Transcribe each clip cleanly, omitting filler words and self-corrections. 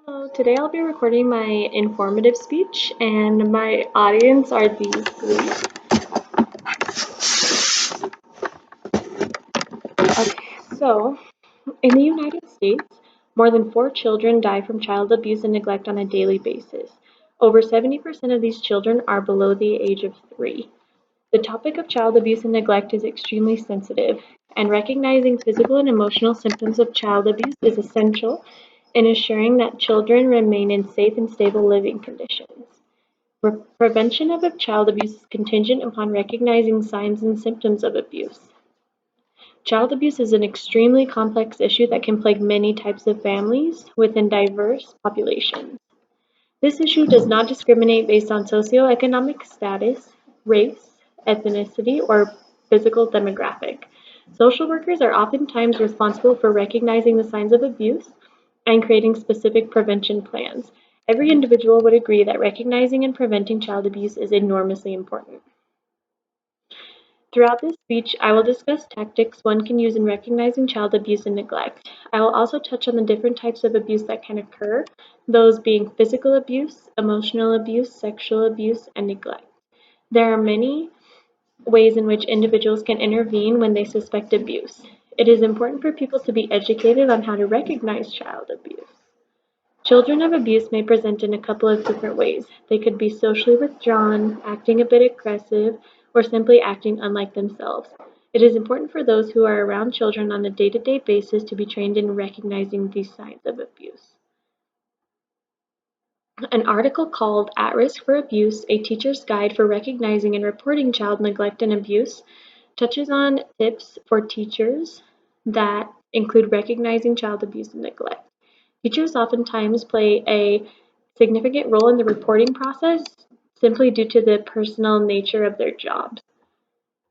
Hello, today I'll be recording my informative speech, and my audience are these three. Okay, so in the United States, more than 4 children die from child abuse and neglect on a daily basis. Over 70% of these children are below the age of 3. The topic of child abuse and neglect is extremely sensitive, and recognizing physical and emotional symptoms of child abuse is essential in ensuring that children remain in safe and stable living conditions. Prevention of child abuse is contingent upon recognizing signs and symptoms of abuse. Child abuse is an extremely complex issue that can plague many types of families within diverse populations. This issue does not discriminate based on socioeconomic status, race, ethnicity, or physical demographic. Social workers are oftentimes responsible for recognizing the signs of abuse and creating specific prevention plans. Every individual would agree that recognizing and preventing child abuse is enormously important. Throughout this speech, I will discuss tactics one can use in recognizing child abuse and neglect. I will also touch on the different types of abuse that can occur, those being physical abuse, emotional abuse, sexual abuse, and neglect. There are many ways in which individuals can intervene when they suspect abuse. It is important for people to be educated on how to recognize child abuse. Children of abuse may present in a couple of different ways. They could be socially withdrawn, acting a bit aggressive, or simply acting unlike themselves. It is important for those who are around children on a day-to-day basis to be trained in recognizing these signs of abuse. An article called At Risk for Abuse, A Teacher's Guide for Recognizing and Reporting Child Neglect and Abuse touches on tips for teachers that include recognizing child abuse and neglect. Teachers oftentimes play a significant role in the reporting process simply due to the personal nature of their jobs.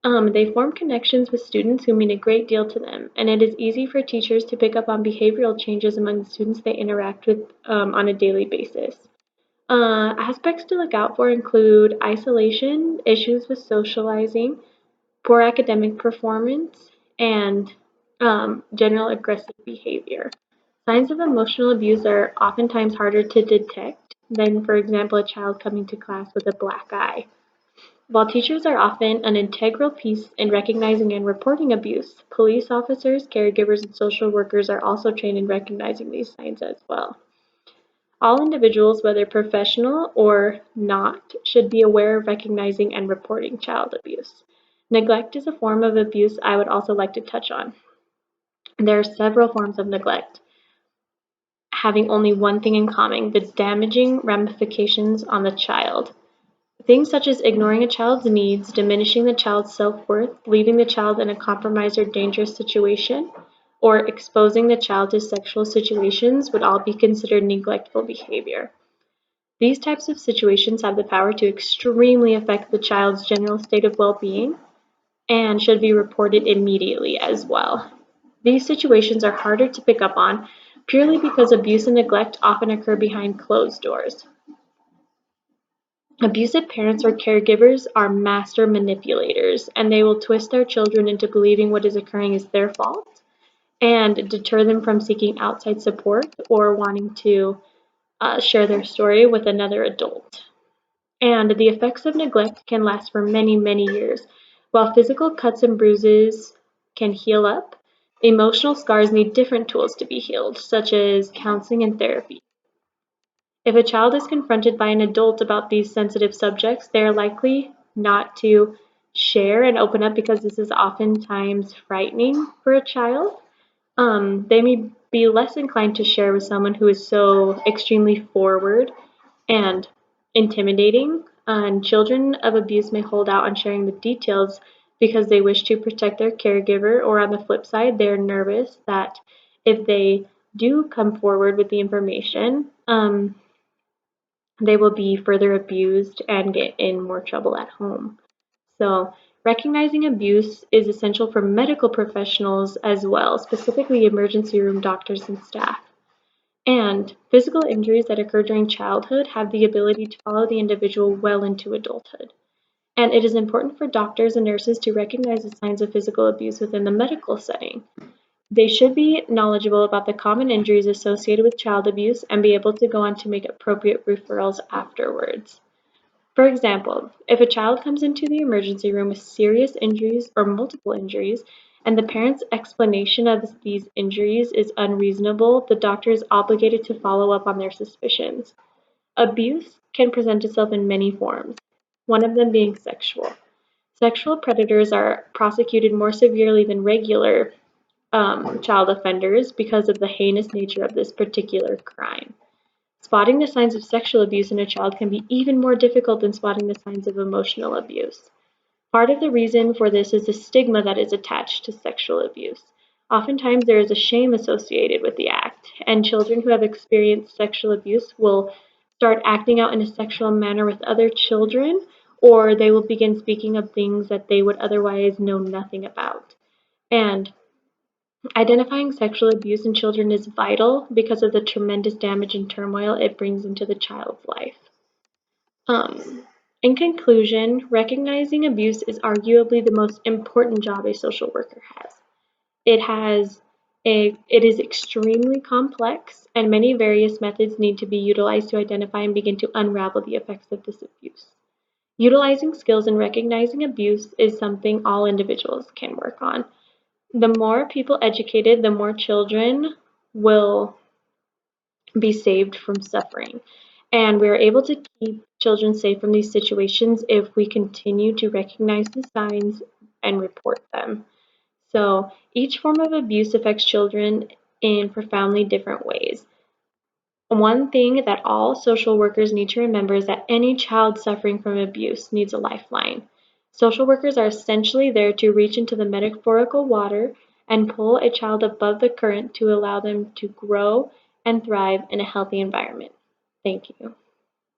They form connections with students who mean a great deal to them, and it is easy for teachers to pick up on behavioral changes among the students they interact with on a daily basis. Aspects to look out for include isolation, issues with socializing, poor academic performance, and general aggressive behavior. Signs of emotional abuse are oftentimes harder to detect than, for example, a child coming to class with a black eye. While teachers are often an integral piece in recognizing and reporting abuse, police officers, caregivers, and social workers are also trained in recognizing these signs as well. All individuals, whether professional or not, should be aware of recognizing and reporting child abuse. Neglect is a form of abuse I would also like to touch on. There are several forms of neglect, having only one thing in common: the damaging ramifications on the child. Things such as ignoring a child's needs, diminishing the child's self-worth, leaving the child in a compromised or dangerous situation, or exposing the child to sexual situations would all be considered neglectful behavior. These types of situations have the power to extremely affect the child's general state of well-being and should be reported immediately as well. These situations are harder to pick up on purely because abuse and neglect often occur behind closed doors. Abusive parents or caregivers are master manipulators, and they will twist their children into believing what is occurring is their fault and deter them from seeking outside support or wanting to share their story with another adult. And the effects of neglect can last for many, many years. While physical cuts and bruises can heal up, emotional scars need different tools to be healed, such as counseling and therapy. If a child is confronted by an adult about these sensitive subjects, they are likely not to share and open up because this is oftentimes frightening for a child. They may be less inclined to share with someone who is so extremely forward and intimidating, and children of abuse may hold out on sharing the details because they wish to protect their caregiver, or on the flip side, they're nervous that if they do come forward with the information, they will be further abused and get in more trouble at home. So, recognizing abuse is essential for medical professionals as well, specifically emergency room doctors and staff. And physical injuries that occur during childhood have the ability to follow the individual well into adulthood. And it is important for doctors and nurses to recognize the signs of physical abuse within the medical setting. They should be knowledgeable about the common injuries associated with child abuse and be able to go on to make appropriate referrals afterwards. For example, if a child comes into the emergency room with serious injuries or multiple injuries, and the parent's explanation of these injuries is unreasonable, the doctor is obligated to follow up on their suspicions. Abuse can present itself in many forms, one of them being sexual. Sexual predators are prosecuted more severely than regular child offenders because of the heinous nature of this particular crime. Spotting the signs of sexual abuse in a child can be even more difficult than spotting the signs of emotional abuse. Part of the reason for this is the stigma that is attached to sexual abuse. Oftentimes, there is a shame associated with the act, and children who have experienced sexual abuse will start acting out in a sexual manner with other children, or they will begin speaking of things that they would otherwise know nothing about. And identifying sexual abuse in children is vital because of the tremendous damage and turmoil it brings into the child's life. In conclusion, recognizing abuse is arguably the most important job a social worker has. It is extremely complex, and many various methods need to be utilized to identify and begin to unravel the effects of this abuse. Utilizing skills in recognizing abuse is something all individuals can work on. The more people educated, the more children will be saved from suffering. And we're able to keep children safe from these situations if we continue to recognize the signs and report them. So each form of abuse affects children in profoundly different ways. One thing that all social workers need to remember is that any child suffering from abuse needs a lifeline. Social workers are essentially there to reach into the metaphorical water and pull a child above the current to allow them to grow and thrive in a healthy environment. Thank you.